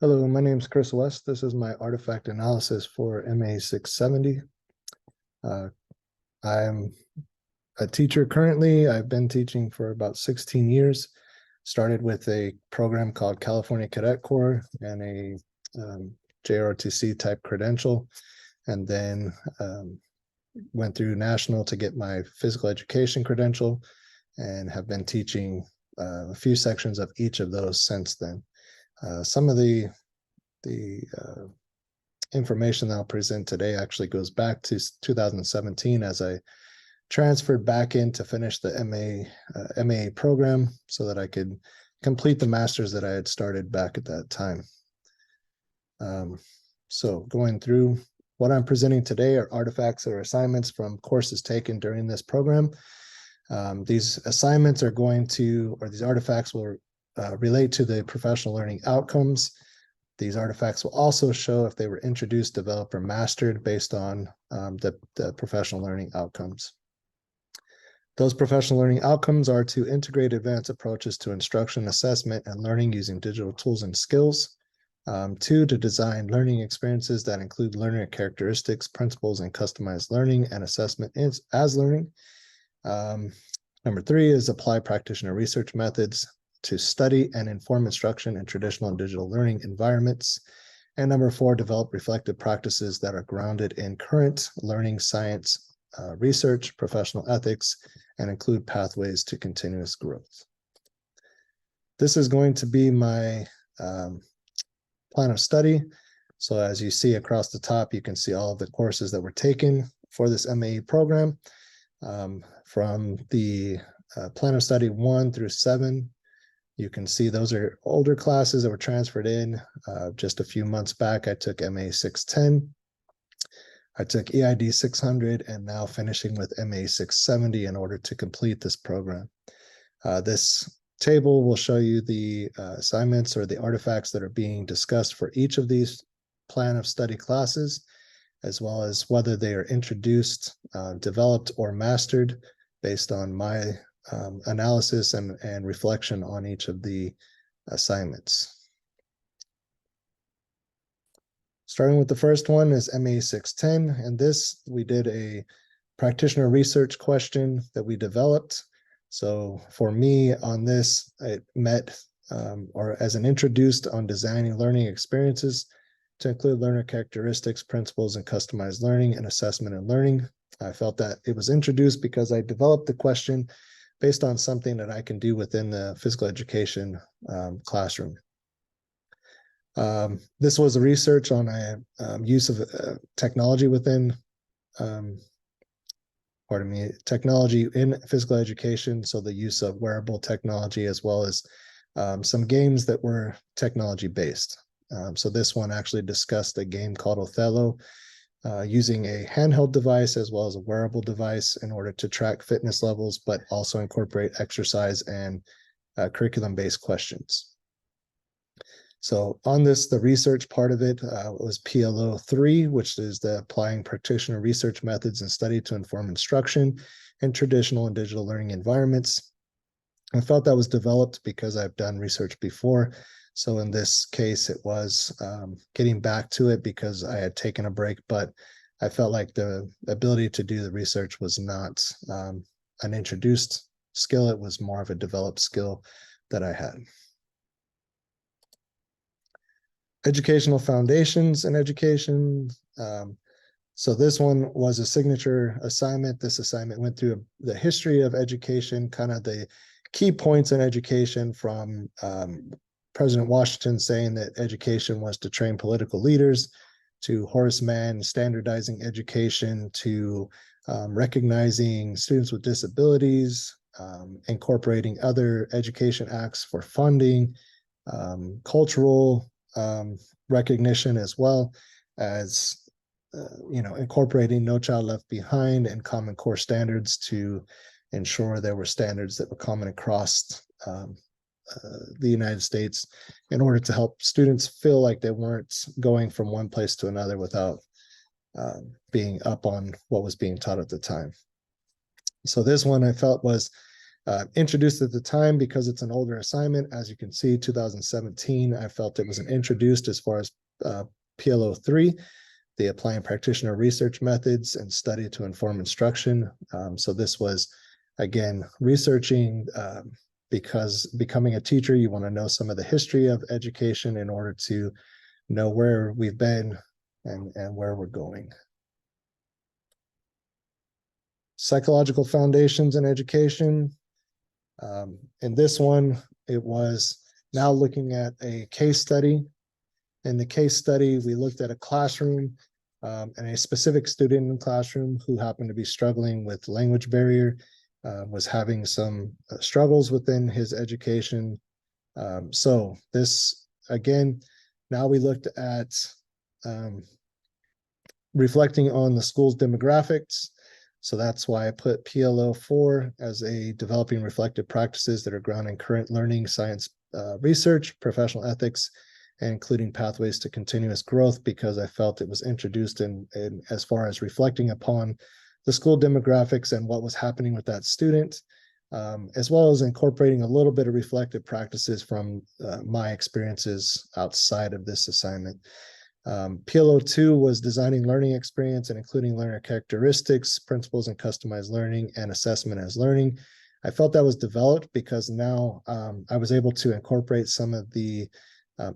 Hello, my name is Chris West. This is my artifact analysis for MAE 670. I'm a teacher currently. I've been teaching for about 16 years. Started with a program called California Cadet Corps and a JROTC type credential, and then went through national to get my physical education credential, and have been teaching a few sections of each of those since then. Some of the information that I'll present today actually goes back to 2017 as I transferred back in to finish the MAE program so that I could complete the master's that I had started back at that time. So going through what I'm presenting today are artifacts or assignments from courses taken during this program. These assignments are going to, or these artifacts will relate to the professional learning outcomes. These artifacts will also show if they were introduced, developed, or mastered based on the professional learning outcomes. Those professional learning outcomes are to integrate advanced approaches to instruction, assessment, and learning using digital tools and skills. 2, to design learning experiences that include learner characteristics, principles, and customized learning and assessment as learning. Number 3 is apply practitioner research methods to study and inform instruction in traditional and digital learning environments. And number 4, develop reflective practices that are grounded in current learning science, research, professional ethics, and include pathways to continuous growth. This is going to be my plan of study. So as you see across the top, you can see all of the courses that were taken for this MAE program. From the plan of study 1 through 7, you can see those are older classes that were transferred in. Just a few months back, I took MAE 610. I took EID 600 and now finishing with MAE 670 in order to complete this program. This table will show you the assignments or the artifacts that are being discussed for each of these plan of study classes, as well as whether they are introduced, developed, or mastered based on my analysis and reflection on each of the assignments. Starting with the first one is MAE 610, and this we did a practitioner research question that we developed. So for me on this, it met or as an introduced on designing learning experiences to include learner characteristics, principles, and customized learning and assessment and learning. I felt that it was introduced because I developed the question based on something that I can do within the physical education classroom. This was a research on a use of technology within, technology in physical education. So the use of wearable technology as well as some games that were technology based. So this one actually discussed a game called Othello, using a handheld device as well as a wearable device in order to track fitness levels, but also incorporate exercise and curriculum-based questions. So on this, the research part of it was PLO 3, which is the applying practitioner research methods and study to inform instruction in traditional and digital learning environments. I felt that was developed because I've done research before. So in this case, it was getting back to it because I had taken a break, but I felt like the ability to do the research was not an introduced skill. It was more of a developed skill that I had. Educational foundations in education. So this one was a signature assignment. This assignment went through the history of education, kind of the key points in education from President Washington saying that education was to train political leaders, to Horace Mann standardizing education, to recognizing students with disabilities, incorporating other education acts for funding, cultural recognition, as well as incorporating No Child Left Behind and Common Core standards to ensure there were standards that were common across the United States in order to help students feel like they weren't going from one place to another without being up on what was being taught at the time. So this one I felt was introduced at the time because it's an older assignment. As you can see, 2017, I felt it was an introduced as far as PLO 3, the Applying Practitioner Research Methods and Study to Inform Instruction. So this was, again, researching because becoming a teacher, you want to know some of the history of education in order to know where we've been and where we're going. Psychological foundations in education. In this one, it was now looking at a case study. In the case study, we looked at a classroom and a specific student in the classroom who happened to be struggling with language barrier, was having some struggles within his education. So this, again, now we looked at reflecting on the school's demographics. So that's why I put PLO 4 as a developing reflective practices that are grounded in current learning, science research, professional ethics, and including pathways to continuous growth, because I felt it was introduced in as far as reflecting upon the school demographics and what was happening with that student, as well as incorporating a little bit of reflective practices from my experiences outside of this assignment. PLO 2 was designing learning experience and including learner characteristics, principles, and customized learning and assessment as learning. I felt that was developed because now I was able to incorporate some of the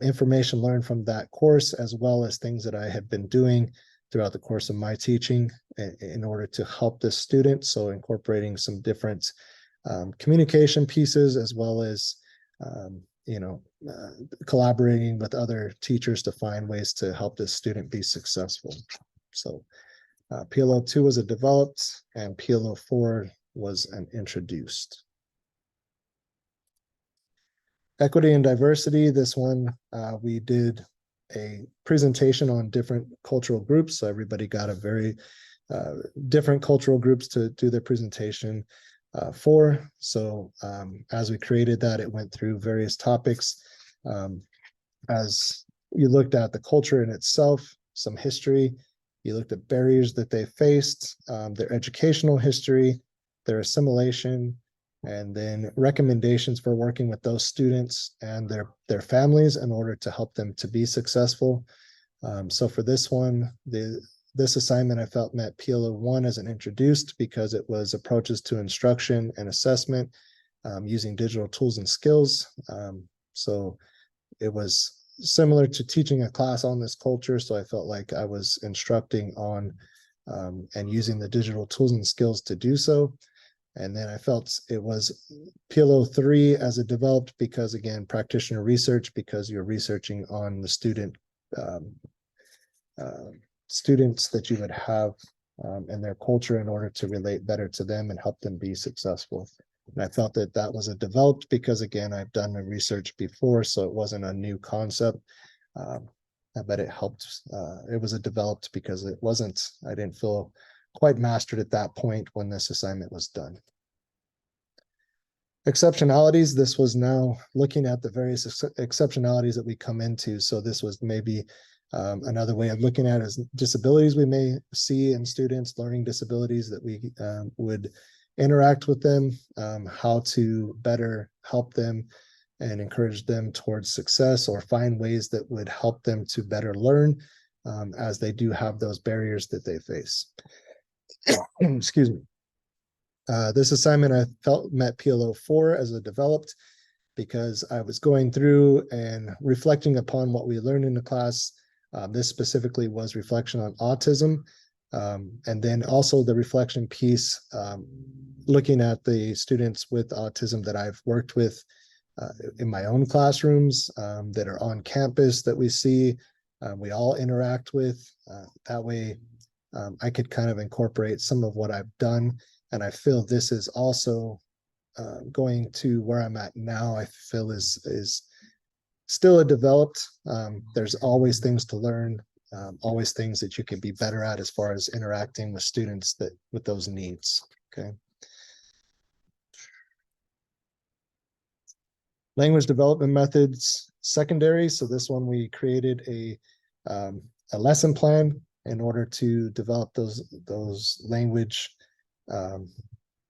information learned from that course, as well as things that I had been doing throughout the course of my teaching in order to help this student. So incorporating some different communication pieces, as well as collaborating with other teachers to find ways to help this student be successful. So PLO 2 was a developed and PLO 4 was an introduced. Equity and diversity, this one, we did a presentation on different cultural groups. So everybody got a very different cultural groups to do their presentation for. So as we created that, it went through various topics. As you looked at the culture in itself, some history, you looked at barriers that they faced, their educational history, their assimilation, and then recommendations for working with those students and their families in order to help them to be successful. So for this one, this assignment I felt met PLO 1 as an introduced because it was approaches to instruction and assessment using digital tools and skills. So it was similar to teaching a class on this culture. So I felt like I was instructing on and using the digital tools and skills to do so. And then I felt it was PLO 3 as it developed because, again, practitioner research, because you're researching on the students that you would have and their culture in order to relate better to them and help them be successful. And I felt that that was a developed because, again, I've done the research before, so it wasn't a new concept, but it helped. It was a developed because it wasn't, I didn't feel quite mastered at that point when this assignment was done. Exceptionalities, this was now looking at the various exceptionalities that we come into. So this was maybe another way of looking at it is disabilities we may see in students, learning disabilities that we would interact with them, how to better help them and encourage them towards success, or find ways that would help them to better learn as they do have those barriers that they face. Excuse me. This assignment I felt met PLO 4 as a developed because I was going through and reflecting upon what we learned in the class. This specifically was reflection on autism. And then also the reflection piece, looking at the students with autism that I've worked with in my own classrooms that are on campus that we see, we all interact with. That way I could kind of incorporate some of what I've done. And I feel this is also going to where I'm at now, I feel is still a developed. There's always things to learn, always things that you can be better at as far as interacting with students that with those needs. Okay. Language development methods, secondary. So this one we created a lesson plan in order to develop those language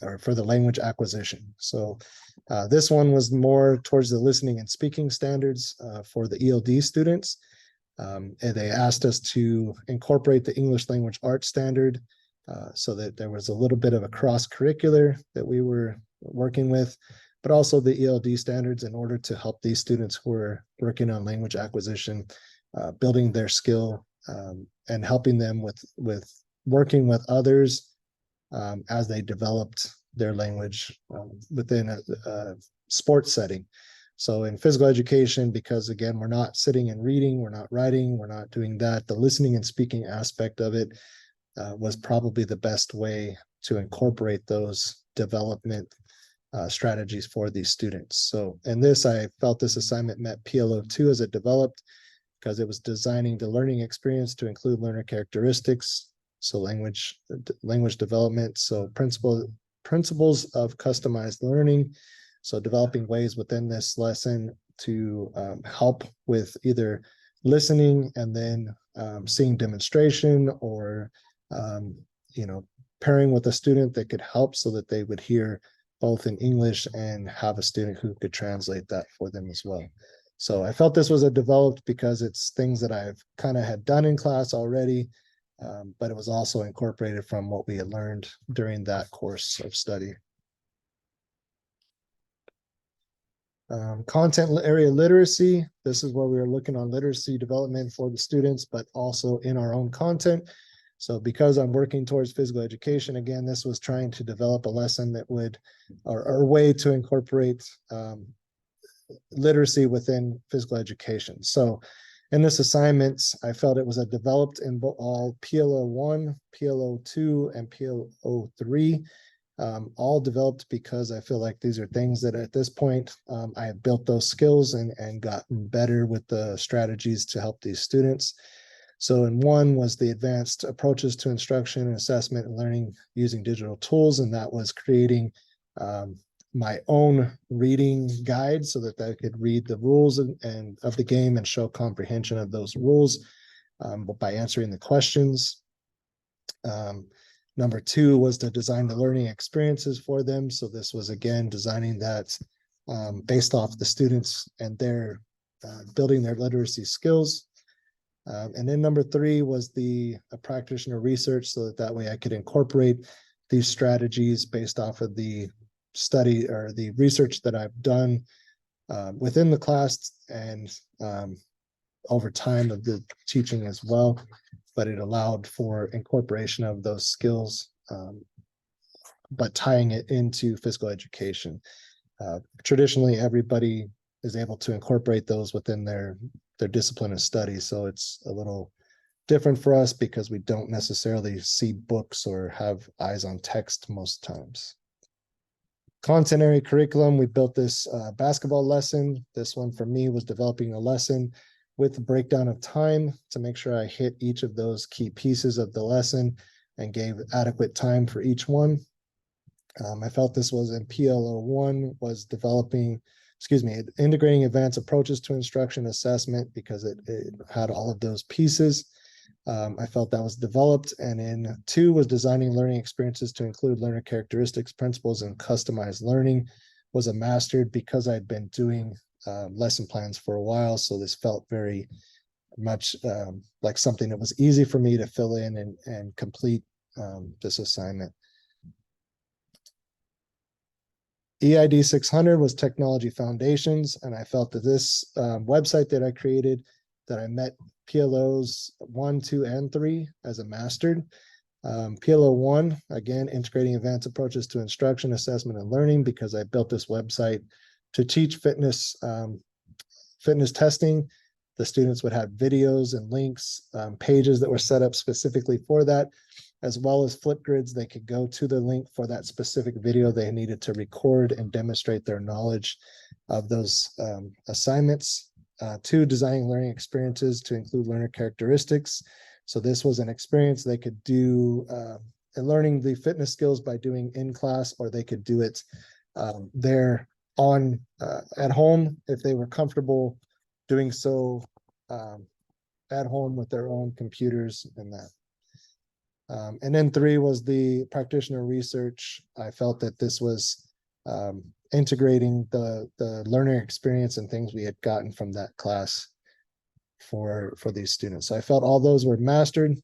or for the language acquisition. So this one was more towards the listening and speaking standards for the ELD students. And they asked us to incorporate the English language arts standard so that there was a little bit of a cross-curricular that we were working with, but also the ELD standards in order to help these students who are working on language acquisition, building their skill, and helping them with working with others as they developed their language within a sports setting. So in physical education, because again, we're not sitting and reading, we're not writing, we're not doing that, the listening and speaking aspect of it was probably the best way to incorporate those development strategies for these students. So in this, I felt this assignment met PLO2 as it developed, because it was designing the learning experience to include learner characteristics, so language development, so principles of customized learning, so developing ways within this lesson to help with either listening and then seeing demonstration, or pairing with a student that could help so that they would hear both in English and have a student who could translate that for them as well. So I felt this was a developed because it's things that I've kind of had done in class already, but it was also incorporated from what we had learned during that course of study. Content area literacy. This is where we were looking on literacy development for the students, but also in our own content. So because I'm working towards physical education, again, this was trying to develop a lesson that would, or a way to incorporate literacy within physical education. So in this assignment, I felt it was developed in all PLO1, PLO2, and PLO3, all developed because I feel like these are things that at this point, I have built those skills and gotten better with the strategies to help these students. So in one was the advanced approaches to instruction and assessment and learning using digital tools, and that was creating my own reading guide so that I could read the rules and of the game and show comprehension of those rules by answering the questions. Number two was to design the learning experiences for them. So this was, again, designing that based off the students and their building their literacy skills. And then number three was the practitioner research, so that way I could incorporate these strategies based off of the study or the research that I've done within the class and over time of the teaching as well. But it allowed for incorporation of those skills, but tying it into physical education. Traditionally, everybody is able to incorporate those within their discipline of study. So it's a little different for us because we don't necessarily see books or have eyes on text most times. Content area curriculum, we built this basketball lesson. This one for me was developing a lesson with a breakdown of time to make sure I hit each of those key pieces of the lesson and gave adequate time for each one. I felt this was in PLO1 was integrating advanced approaches to instruction assessment because it had all of those pieces. I felt that was developed. And in 2 was designing learning experiences to include learner characteristics, principles, and customized learning was a mastered because I'd been doing lesson plans for a while. So this felt very much like something that was easy for me to fill in and complete this assignment. EID 600 was technology foundations, and I felt that this website that I created, that I met PLOs 1, 2, and 3 as a mastered. PLO 1, again, integrating advanced approaches to instruction, assessment, and learning, because I built this website to teach fitness testing. The students would have videos and links, pages that were set up specifically for that, as well as Flipgrids. They could go to the link for that specific video they needed to record and demonstrate their knowledge of those assignments. 2, designing learning experiences to include learner characteristics. So this was an experience they could do learning the fitness skills by doing in class, or they could do it there on at home if they were comfortable doing so at home with their own computers and that. And then 3 was the practitioner research. I felt that this was integrating the learner experience and things we had gotten from that class for these students. So I felt all those were mastered.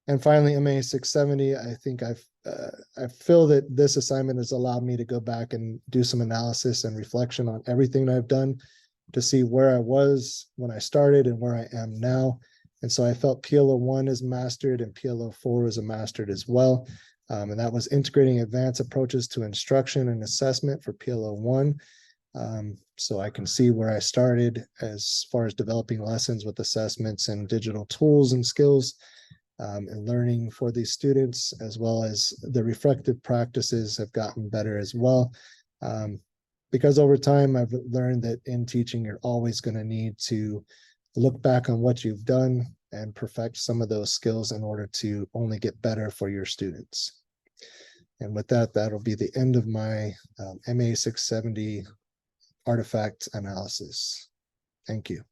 And finally, MAE 670, I think I feel that this assignment has allowed me to go back and do some analysis and reflection on everything I've done to see where I was when I started and where I am now. And so I felt PLO 1 is mastered and PLO 4 is mastered as well. And that was integrating advanced approaches to instruction and assessment for PLO 1. So I can see where I started as far as developing lessons with assessments and digital tools and skills. And learning for these students, as well as the reflective practices have gotten better as well. Because over time, I've learned that in teaching, you're always going to need to look back on what you've done and perfect some of those skills in order to only get better for your students. And with that, that'll be the end of my MAE 670 artifact analysis. Thank you.